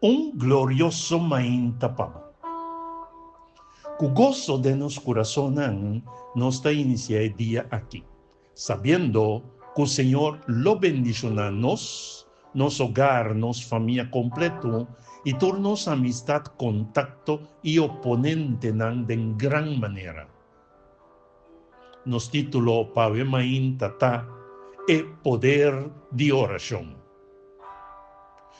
Un glorioso maintapama. Cu gozo de nos corazonan nos da inicia el día aquí, sabiendo que el Señor lo bendiciona nos hogar, nos familia completo, y turnos amistad, contacto y oponente nan de gran manera. Nos título Pave Main Tata e poder de oración.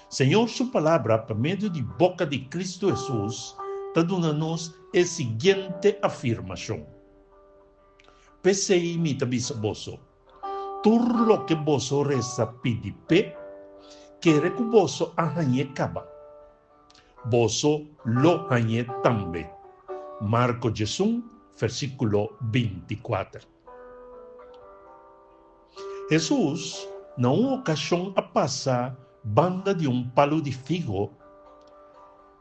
Señor, su palabra, por medio de boca de Cristo Jesús, está dando-nos a siguiente afirmación. Pese imita bisaboso, tur lo que boso reza pidi pe, quiere que boso ahanye caba. Boso lo hanye tambe. Marco Jesús, versículo 24. Jesús, na una ocasión a pasa, banda de un palo de figo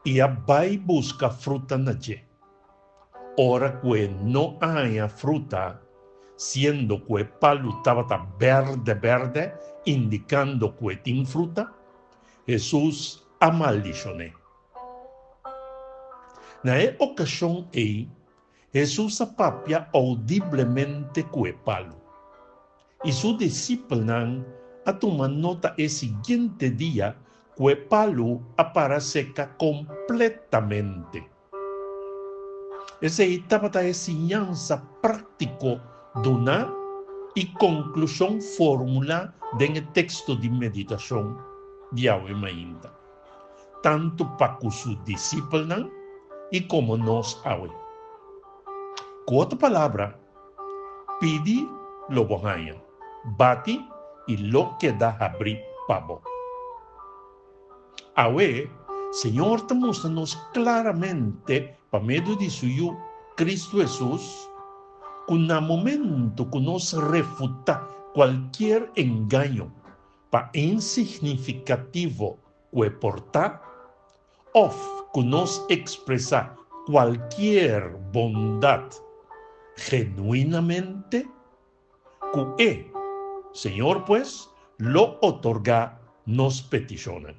y a vai busca fruta naye. Ora que no haya fruta, siendo que el palo estaba verde, indicando que tiene fruta, Jesús amaldicione. Na ocasión Jesús apapia audiblemente que el palo. Y sus discípulos a tomar nota el siguiente día que el palo para seca completamente. Esa etapa de enseñanza práctico de una y conclusión fórmula del texto de meditación de Ave Mainta, tanto para sus discípulos y como nos Ave. Con otra palabra, pidi lo bohaya, bati y lo que da abrir pavo. Ave, Señor, te mostramos claramente, por medio de su Cristo Jesús, que en el momento que nos refuta cualquier engaño, para insignificativo que porta, o que nos expresa cualquier bondad genuinamente, que Señor, pues, lo otorga, nos peticiona.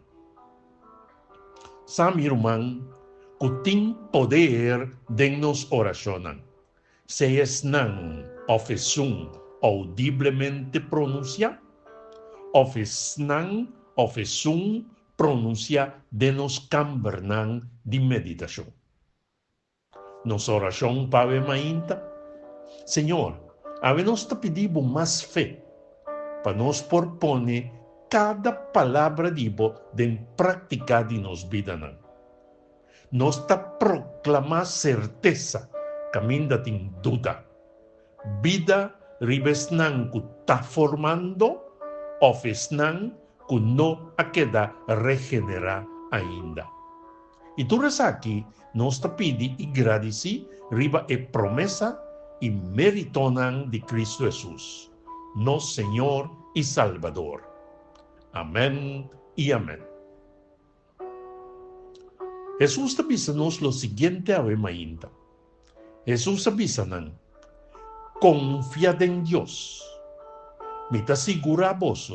Sami hermano, que tiene poder de nos oracionan. Se es nan ofesun audiblemente pronuncia, ofesun pronuncia de nos cambernan de meditación. Nos oración pave mainta, Señor, a nos te pedimos más fe, para nos propone cada palabra dibo de práctica de nos vida. Nos está proclama certeza, camina sin duda. Vida ribesnan que está formando, ofesnan que no a queda regenera ainda. Y tú aquí nos te pide y agradeci riba e promesa y meritonan de Cristo Jesús, nos Señor y Salvador. Amén y amén. Jesús te avísanos lo siguiente Ave Mainta. Jesús avísanan, confiad en Dios. Me te asegura vos,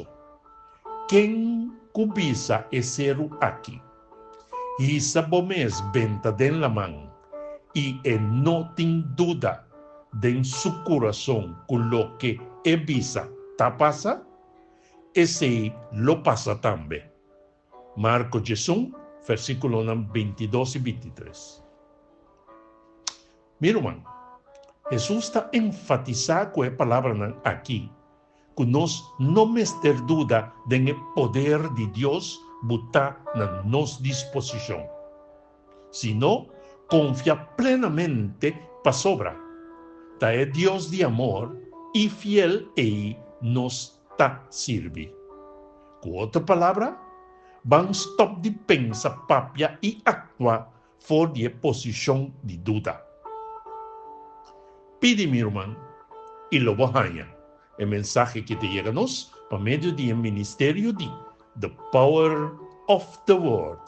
quien cubisa ese aquí. Y sabomés venta den la man, y no tin duda de su corazón con lo que evisa ta pasa, ese lo pasa también. Marco Jesús, versículo 22 y 23. Mi hermano, Jesús está enfatizando con la palabra aquí, que nos no mester duda del poder de Dios buta na nos disposición, sino confía plenamente pa sobra. Ta es Dios de amor y fiel nos ta sirve. Con otra palabra, van stop de pensa papia y actúa for de posición de duda. Pide mi hermano y lo bajaya. El mensaje que te llega nos por medio del ministerio de The Power of the Word.